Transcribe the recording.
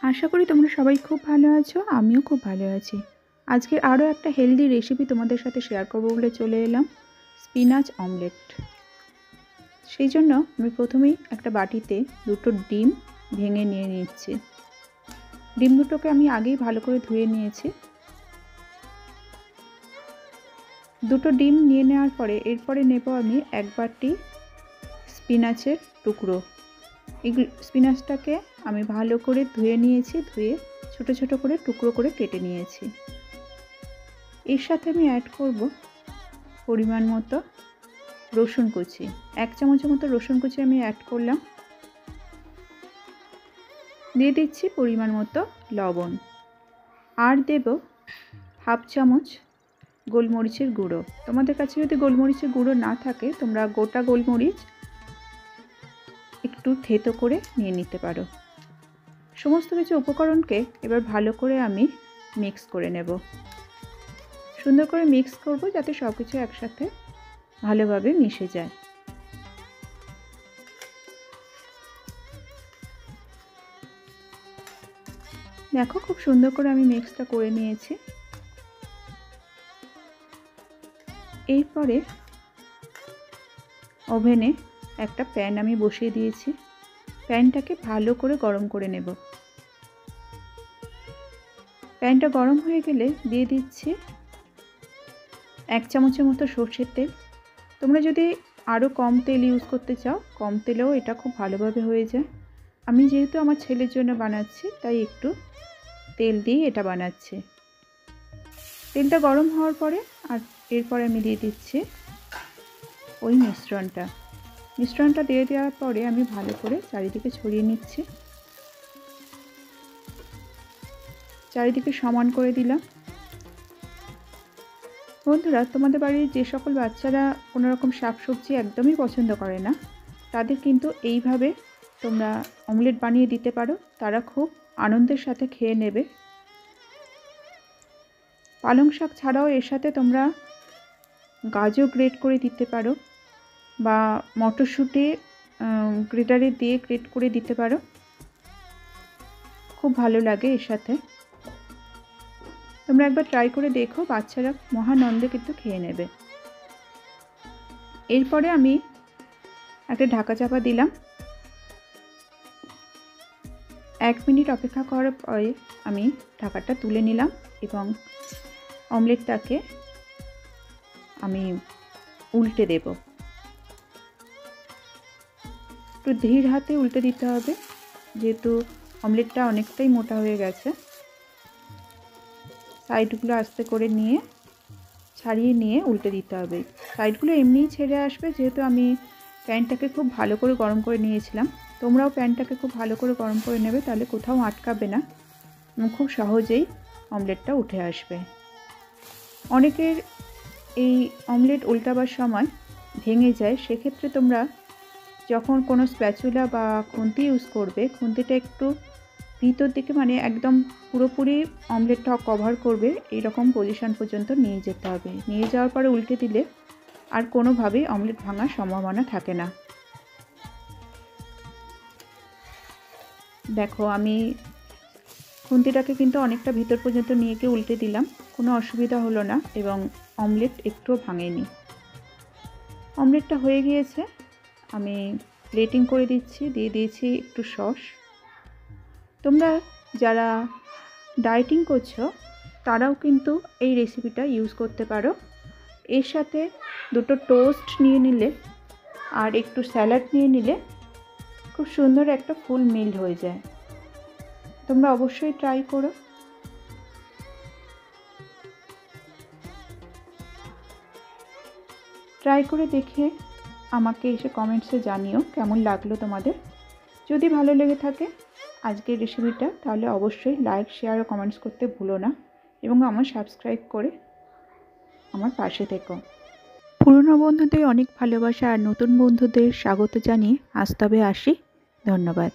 आशा करी তোমরা সবাই খুব ভালো আছো। আমিও খুব ভালো আছি। আজকে আরও একটা হেলদি রেসিপি তোমাদের সাথে শেয়ার করব বলে চলে এলাম, স্পিনাচ অমলেট। সেই জন্য আমি প্রথমেই একটা বাটিতে দুটো ডিম ভেঙে নিয়ে নিচ্ছি। ডিম দুটোকে আমি আগেই ভালো করে ধুয়ে নিয়েছি। দুটো ডিম নিয়ে নেওয়ার পরে এরপরে নেব আমি এক বাটি স্পিনাচের টুকরো। এই স্পিনাচটাকে আমি ভালো করে ধুয়ে নিয়েছি, ধুয়ে ছোট ছোট করে টুকরো করে কেটে নিয়েছি। এর সাথে আমি অ্যাড করব পরিমাণ মতো রসুন কুচি। 1 চামচের মতো রসুন কুচি আমি অ্যাড করলাম। দিয়ে দিচ্ছি পরিমাণ মতো লবণ, আর দেব হাফ চামচ গোলমরিচের গুঁড়ো। তোমাদের কাছে যদি গোলমরিচের গুঁড়ো না থাকে তোমরা গোটা গোলমরিচ একটু থেতো করে নিয়ে নিতে পারো। সমস্ত কিছু উপকরণকে এবার ভালো করে আমি মিক্স করে নেব। সুন্দর করে মিক্স করব যাতে সব কিছু একসাথে ভালোভাবে মিশে যায়। দেখো খুব সুন্দর করে আমি মিক্সটা করে নিয়েছি। এরপরে ওভেনে একটা প্যান আমি বসিয়ে দিয়েছি। প্যানটাকে ভালো করে গরম করে নেব। প্যানটা গরম হয়ে গেলে দিয়ে দিচ্ছি 1 চামচের মতো সরষের তেল। তোমরা যদি আরও কম তেল ইউজ করতে চাও কম তেলেও এটা খুব ভালোভাবে হয়ে যায়। আমি যেহেতু আমার ছেলের জন্য বানাচ্ছি তাই একটু তেল দিয়ে এটা বানাচ্ছি। তেলটা গরম হওয়ার পরে আর এরপরে আমি দিয়ে দিচ্ছি ওই মিশ্রণটা দিয়ে দেওয়ার পরে আমি ভালো করে চারিদিকে ছড়িয়ে নিচ্ছি। চারিদিকে সমান করে দিলাম। বন্ধুরা, তোমাদের বাড়ির যে সকল বাচ্চারা কোনো রকম শাকসবজি একদমই পছন্দ করে না তাদের কিন্তু এইভাবে তোমরা অমলেট বানিয়ে দিতে পারো। তারা খুব আনন্দের সাথে খেয়ে নেবে। পালং শাক ছাড়াও এর সাথে তোমরা গাজর গ্রেট করে দিতে পারো বা মটরশুঁটি গ্রেটারে দিয়ে গ্রেট করে দিতে পারো। খুব ভালো লাগে এর সাথে। তোমরা একবার ট্রাই করে দেখো, বাচ্চারা মহানন্দে কিন্তু খেয়ে নেবে। এরপরে আমি একটা ঢাকা চাপা দিলাম। 1 মিনিট অপেক্ষা করার পরে আমি ঢাকাটা তুলে নিলাম এবং অমলেটটাকে আমি উল্টে দেব। একটু ধীর হাতে উল্টে দিতে হবে যেহেতু অমলেটটা অনেকটাই মোটা হয়ে গেছে। সাইডগুলো আস্তে করে নিয়ে ছাড়িয়ে নিয়ে উল্টে দিতে হবে। সাইডগুলো এমনিই ছেড়ে আসবে যেহেতু আমি প্যানটাকে খুব ভালো করে গরম করে নিয়েছিলাম। তোমরাও প্যানটাকে খুব ভালো করে গরম করে নেবে, তাহলে কোথাও আটকাবে না, খুব সহজেই অমলেটটা উঠে আসবে। অনেকের এই অমলেট উল্টাবার সময় ভেঙে যায়, সেক্ষেত্রে তোমরা যখন কোনো স্প্যাচুলা বা খুন্তি ইউজ করবে, খুন্তিটা একটু ভিতর দিকে মানে একদম পুরোপুরি অমলেটটা কভার করবে এইরকম পজিশন পর্যন্ত নিয়ে যেতে হবে। নিয়ে যাওয়ার পরে উল্টে দিলে আর কোনোভাবেই অমলেট ভাঙার সম্ভাবনা থাকে না। দেখো আমি খুন্তিটাকে কিন্তু অনেকটা ভিতর পর্যন্ত নিয়ে গিয়ে উল্টে দিলাম, কোনো অসুবিধা হলো না এবং অমলেট একটুও ভাঙেনি। অমলেটটা হয়ে গিয়েছে, আমি প্লেটিং করে দিচ্ছি। দিয়ে দিয়েছি একটু সস। তোমরা যারা ডায়েটিং করছো তারাও কিন্তু এই রেসিপিটা ইউজ করতে পারো। এর সাথে দুটো টোস্ট নিয়ে নিলে আর একটু স্যালাড নিয়ে নিলে খুব সুন্দর একটা ফুল মিল হয়ে যায়। তোমরা অবশ্যই ট্রাই করো। ট্রাই করে দেখে আমাকে এসে কমেন্টসে জানিও কেমন লাগলো তোমাদের। যদি ভালো লেগে থাকে আজকের রেসিপিটা তাহলে অবশ্যই লাইক, শেয়ার ও কমেন্টস করতে ভুলো না এবং আমার সাবস্ক্রাইব করে আমার পাশে থেকো। পুরনো বন্ধুদের অনেক ভালোবাসা আর নতুন বন্ধুদের স্বাগত জানিয়ে আজ তবে আসি। ধন্যবাদ।